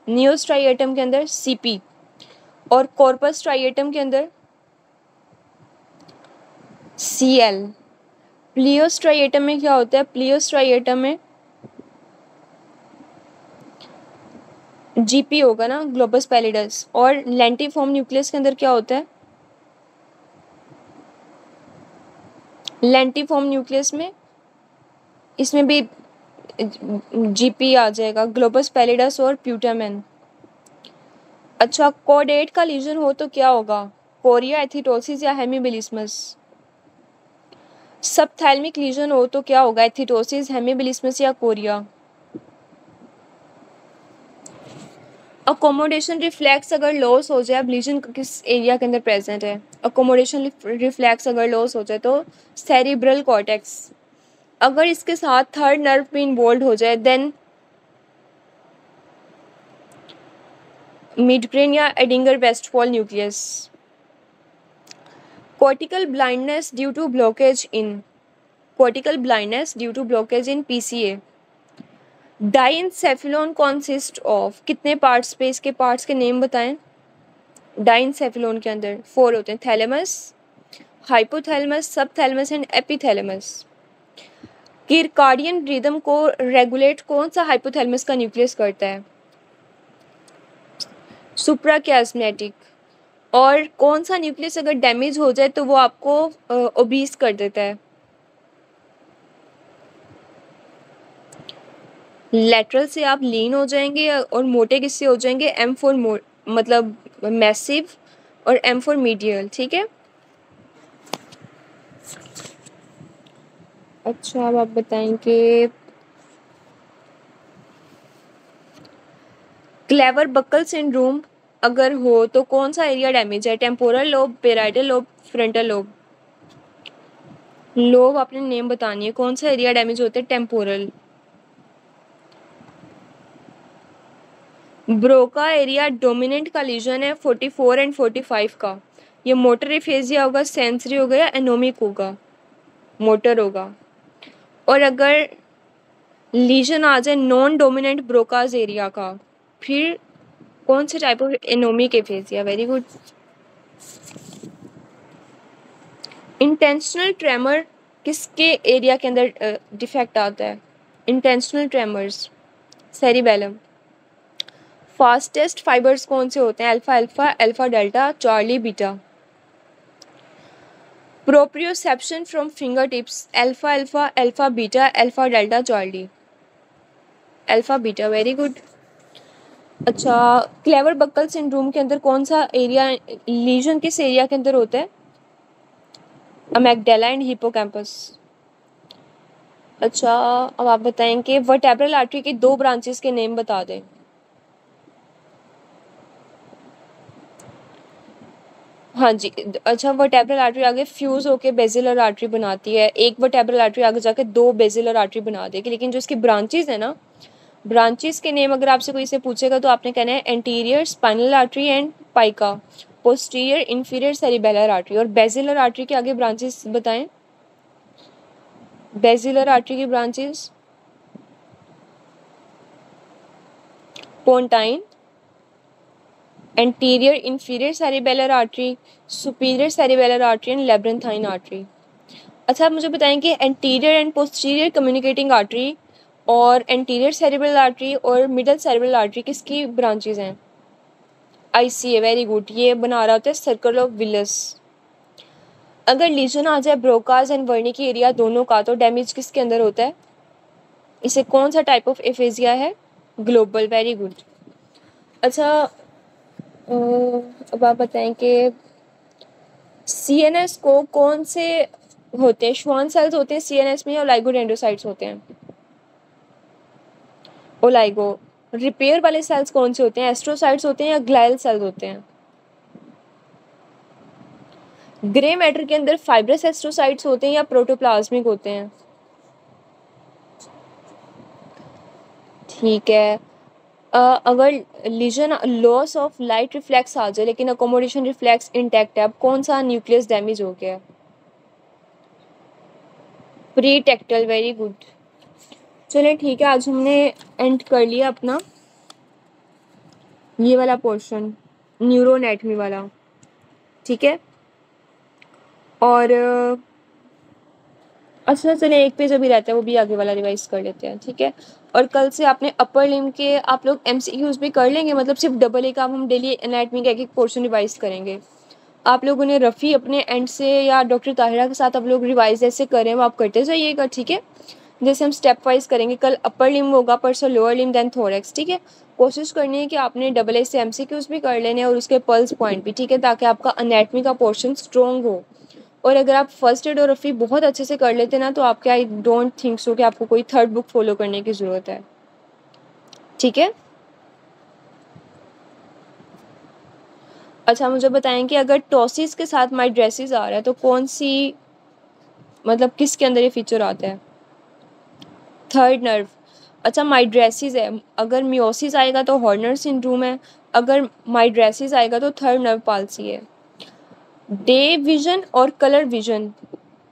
नियोस्ट्राइएटम के अंदर CP, और कॉर्पस स्ट्राइएटम के अंदर CL। प्लियोस्ट्राइएटम में क्या होता है? प्लियोस्ट्राइएटम में GP होगा ना, ग्लोबस पैलिडस। और लेंटिफॉर्म न्यूक्लियस के अंदर क्या होता है? लेंटिफॉर्म न्यूक्लियस में, इसमें भी GP आ जाएगा, ग्लोबस पैलिडस और प्यूटामेन। अच्छा, कोडेट का लीजन हो तो क्या होगा? कोरिया, एथिटोसिस या हेमीबिलिस्मस? सबथैल्मिक लीजन हो तो क्या होगा? एथिटोसिस, हेमीबिलिस्मस या कोरिया? अकोमोडेशन रिफ्लेक्स अगर लॉस हो जाए, अब लीजन किस एरिया के अंदर प्रेजेंट है, अकोमोडेशन रिफ्लेक्स अगर लॉस हो जाए तो सेरिब्रल कॉर्टेक्स, अगर इसके साथ थर्ड नर्व भी इन्वॉल्व हो जाए देन मिड ब्रेन या Edinger Westphal nucleus. Cortical blindness due to blockage in, cortical blindness due to blockage in PCA. Diencephalon consist of, कितने पार्ट्स पे, इसके पार्ट्स के नेम बताएं। डाइनसेफेलोन के अंदर 4 होते हैं, thalamus, hypothalamus, subthalamus and epithalamus. Circadian rhythm को रेगुलेट कौन सा हाइपोथैलेमस का न्यूक्लियस करता है, सुप्राकियास्मेटिक। और कौन सा न्यूक्लियस अगर डैमेज हो जाए तो वो आपको ओबीस कर देता है, लेटरल से आप लीन हो जाएंगे और मोटे किससे हो जाएंगे, एम फॉर मतलब मैसिव और एम फॉर मीडियल, ठीक है। अच्छा अब आप बताएंगे क्लेवर बकल सिंड्रोम अगर हो तो कौन सा एरिया डैमेज है, temporal lobe, parietal lobe, frontal lobe. Lobe आपने नेम बतानी है, कौन सा एरिया डैमेज होता है, टेम्पोरल। ब्रोका एरिया डोमिनेंट का लीजन है 44 एंड 45 का, ये मोटर एफेजिया होगा, सेंसरी होगा या एनोमिक होगा, मोटर होगा। और अगर लीजन आ जाए नॉन डोमिनेंट ब्रोकाज एरिया का, फिर कौन से type of anomic aphasia, very good. Intentional tremor किसके एरिया के अंदर डिफेक्ट आता है, intentional tremors, cerebellum. Fastest fibres कौन से होते हैं, alpha alpha, alpha delta, Charlie beta. Proprioception from finger tips, alpha alpha, alpha beta, alpha delta, Charlie, alpha beta, very good. अच्छा क्लेवर बक्कल सिंड्रोम के अंदर कौन सा एरिया, लीजन किस एरिया के अंदर होता है, अमेगडाला एंड हिपोकैम्पस। अच्छा अब आप बताएंगे वर्टेब्रल आर्टरी की 2 ब्रांचेस के नेम बता दें। हाँ जी, अच्छा वर्टेब्रल आर्टरी आगे फ्यूज होके बेसिलर आर्टरी बनाती है, एक वर्टेब्रल आर्टरी आगे जाके 2 बेसिलर आर्टरी बना देगी, लेकिन जो इसकी ब्रांचेस है ना, ब्रांचेस के नेम अगर आपसे कोई इसे पूछेगा तो आपने कहना है anterior spinal artery and PICA, posterior inferior cerebellar artery. और बेसिलर आर्टरी के आगे ब्रांचेस बताएं, बेसिलर आर्टरी की branches pontine, anterior inferior cerebellar artery, superior cerebellar artery and labyrinthine artery. अच्छा आप मुझे बताएं कि anterior and posterior communicating artery और एंटीरियर सेरिब्रल आर्टरी और मिडल सेरिब्रल आर्टरी किसकी ब्रांचेस हैं, आईसीए, वेरी गुड। ये बना रहा होता है सर्कल ऑफ विलस। अगर लीजन आ जाए ब्रोकाज एंड वर्निकी एरिया दोनों का तो डैमेज किसके अंदर होता है, इसे कौन सा टाइप ऑफ एफेजिया है, ग्लोबल, वेरी गुड। अच्छा अब आप बताएं कि सीएनएस को कौन से होते हैं, श्वान सेल्स होते हैं सीएनएस में या ओलाइगोडेंड्रोसाइट्स होते हैं, ओलाइगो। रिपेयर वाले सेल्स कौन से होते हैं, एस्ट्रोसाइट्स होते हैं या ग्लाइल सेल्स होते हैं। ग्रे मैटर के अंदर फाइब्रस एस्ट्रोसाइट्स होते हैं या प्रोटोप्लाज्मिक होते हैं, ठीक है। अगर lesion loss of light reflex आ जाए लेकिन अकोमोडेशन रिफ्लेक्स इंटैक्ट है, अब कौन सा न्यूक्लियस डैमेज हो गया, प्री टेक्टल, वेरी गुड। चलिए ठीक है, आज हमने एंड कर लिया अपना ये वाला पोर्शन न्यूरोएनाटॉमी वाला, ठीक है। और अच्छा चलिए एक पेज अभी रहता है वो भी आगे वाला रिवाइज कर लेते हैं, ठीक है। और कल से आपने अपर लिम्ब के आप लोग एमसीक्यूज भी कर लेंगे, मतलब सिर्फ डबल ए का हम डेली एनाटॉमी का एक एक पोर्शन रिवाइज करेंगे। आप लोगों ने रफ़ी अपने एंड से या डॉक्टर ताहिरा के साथ आप लोग रिवाइज ऐसे करें वो आप करते जाइएगा, ठीक है। जैसे हम स्टेप वाइज करेंगे, कल अपर लिम्ब होगा, परसों लोअर लिम्ब, देन थोरैक्स, ठीक है। कोशिश करनी है कि आपने डबल ए से एमसीक्यूज भी कर लेने और उसके पल्स पॉइंट भी, ठीक है, ताकि आपका एनाटॉमी का पोर्शन स्ट्रॉन्ग हो। और अगर आप फर्स्ट एड और रफ़ी बहुत अच्छे से कर लेते ना तो आपके आई डोंट थिंक सो कि आपको कोई थर्ड बुक फॉलो करने की ज़रूरत है, ठीक है। अच्छा मुझे बताएं कि अगर टॉसिस के साथ माइड्रेसिस आ रहा है तो कौन सी, मतलब किसके अंदर ये फीचर आता है? Third nerve. अच्छा माइड्रेसिस है, अगर मियोसिस आएगा तो हॉर्नर सिंड्रोम है, अगर माइड्रेसिस आएगा तो थर्ड नर्व पाल्सी है। डे विजन और कलर विजन,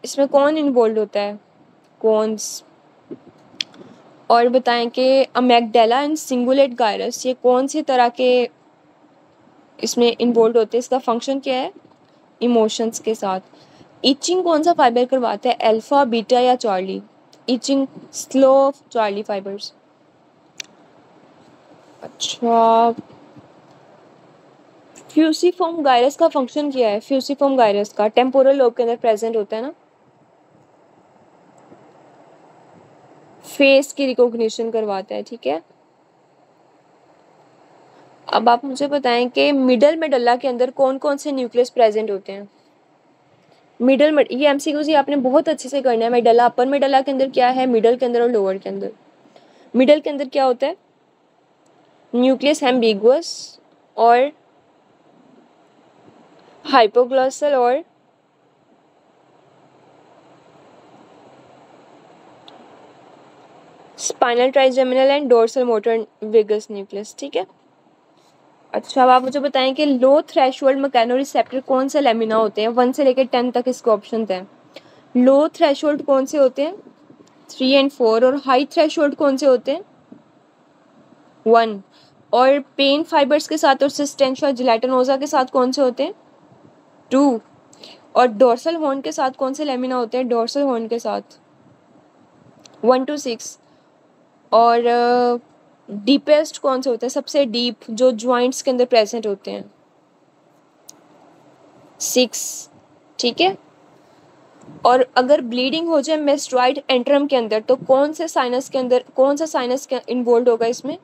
इसमें कौन इन्वॉल्व होता है? कौन्स। और बताएं कि अमेगडाला एंड सिंगुलेट गायरस ये कौन सी तरह के इसमें इन्वॉल्व होते हैं, इसका फंक्शन क्या है? इमोशंस के साथ। इचिंग कौन सा फाइबर करवाता है, अल्फा बीटा या Charlie? Itching slow Charlie fibres. अच्छा फ्यूसिफॉर्म गायरस का फंक्शन क्या है? फ्यूसिफॉर्म गायरस का टेम्पोरल लोब के अंदर प्रेजेंट होता है ना, फेस की रिकॉग्निशन करवाता है, ठीक है। अब आप मुझे बताएं कि मिडल मेडल्ला के अंदर कौन कौन से न्यूक्लियस प्रेजेंट होते हैं? ये एमसीक्यूज आपने बहुत अच्छे से करना है। मेडल्ला, अपर मेडल्ला के अंदर क्या है, मिडल के अंदर और लोअर के अंदर। मिडल के अंदर क्या होता है? न्यूक्लियस एम्बिगुअस और हाइपोग्लॉसल और spinal trigeminal and dorsal motor vagus nucleus, ठीक है। अच्छा अब आप मुझे बताएं कि लो थ्रेशोल्ड मैकेनोरिसेप्टर कौन से लेमिना होते हैं? 1 से लेकर 10 तक इसके ऑप्शन हैं। लो थ्रेशोल्ड कौन से होते हैं? 3 एंड 4। और हाई थ्रेशोल्ड कौन से होते हैं? 1। और पेन फाइबर्स के साथ और सिस्टेंशिया जिलेटिनोजा के साथ कौन से होते हैं? 2। और डोर्सल हॉर्न के साथ कौन से लेमिना होते हैं? डोर्सल हॉर्न के साथ 1 to 6। और डीपेस्ट कौन से होते हैं, सबसे डीप जो ज्वाइंट्स के अंदर प्रेजेंट होते हैं? 6, ठीक है। और अगर ब्लीडिंग हो जाए मेस्ट्रॉइड एंट्रम के अंदर तो कौन से साइनस के अंदर, कौन सा साइनस के इन्वॉल्व होगा इसमें?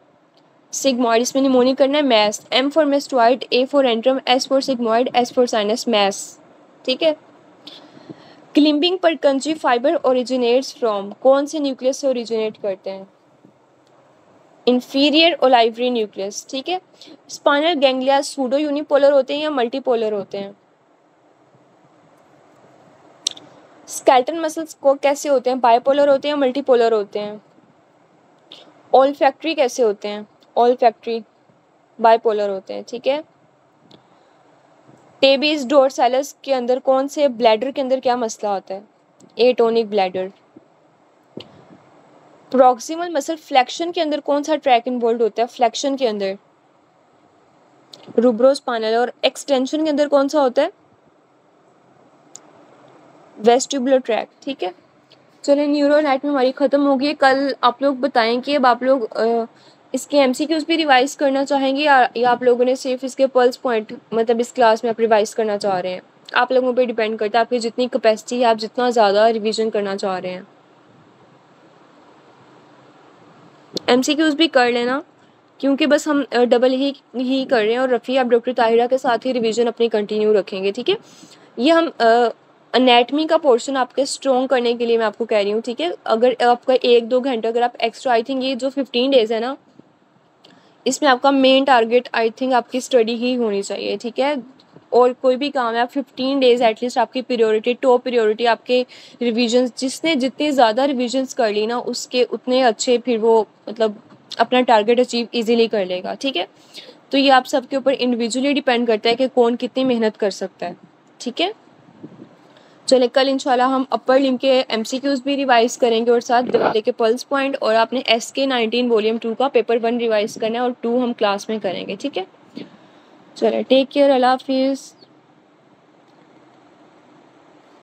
सिग्मॉइड। इसमें निमोनिक करना है MASS, M for mastoid, A for antrum, S for sigmoid, S for sinus, MASS, ठीक है। क्लिम्बिंग पर कंजी फाइबर ओरिजिनेट्स फ्रॉम, कौन से न्यूक्लियस से ओरिजिनेट करते हैं? इंफीरियर ओलाइवरी न्यूक्लियस, ठीक है। स्पाइनल गैंग्लिया सूडो यूनिपोलर होते हैं या मल्टीपोलर होते हैं? स्केलेटल मसल्स को कैसे होते हैं, बाइपोलर होते हैं या मल्टीपोलर होते हैं? ऑल्फैक्टरी कैसे होते हैं? ऑल्फैक्टरी बाइपोलर होते हैं, ठीक है। टेबिस डोरसाइलस के अंदर कौन से ब्लैडर के अंदर क्या मसला होता है? Atonic bladder. Proximal muscle flexion के अंदर कौन सा ट्रैक इन्वॉल्व होता है? फ्लेक्शन के अंदर रूब्रोस्पाइनल। और एक्सटेंशन के अंदर कौन सा होता है? वेस्टिबुलर ट्रैक, ठीक है। चलिए न्यूरो एनाटॉमी हमारी ख़त्म हो गई है। कल आप लोग बताएं कि अब आप लोग इसके एमसीक्यूज भी रिवाइज करना चाहेंगे या आप लोगों ने सिर्फ इसके पल्स पॉइंट मतलब इस क्लास में आप रिवाइज करना चाह रहे हैं? आप लोगों पे डिपेंड करता है, आपकी जितनी कैपेसिटी है, आप जितना ज़्यादा रिवीजन करना चाह रहे हैं। एमसीक्यूज भी कर लेना क्योंकि बस हम डबल ही कर रहे हैं, और रफ़ी आप डॉक्टर ताहिरा के साथ ही रिवीजन अपनी कंटिन्यू रखेंगे, ठीक है। ये हम अनेटमी का पोर्शन आपके स्ट्रॉन्ग करने के लिए मैं आपको कह रही हूँ, ठीक है। अगर आपका 1-2 घंटे अगर आप एक्स्ट्रा, आई थिंक ये जो 15 डेज़ है ना, इसमें आपका मेन टारगेट आई थिंक आपकी स्टडी ही होनी चाहिए, ठीक है। और कोई भी काम है आप 15 डेज़ एटलीस्ट आपकी प्रायोरिटी, टॉप प्रायोरिटी आपके रिविजन, जिसने जितनी ज़्यादा रिविजन्स कर ली ना उसके उतने अच्छे फिर वो मतलब अपना टारगेट अचीव इजीली कर लेगा, ठीक है। तो ये आप सबके ऊपर इंडिविजुअली डिपेंड करता है कि कौन कितनी मेहनत कर सकता है, ठीक है। चले कल इंशाल्लाह हम अपर लिम के एमसीक्यूज भी रिवाइज करेंगे और साथ दिल्ली के पल्स पॉइंट, और आपने SK19 वॉल्यूम 2 का पेपर 1 रिवाइज करना है और 2 हम क्लास में करेंगे, ठीक है। चले टेक केयर, अल्लाह हाफिज़।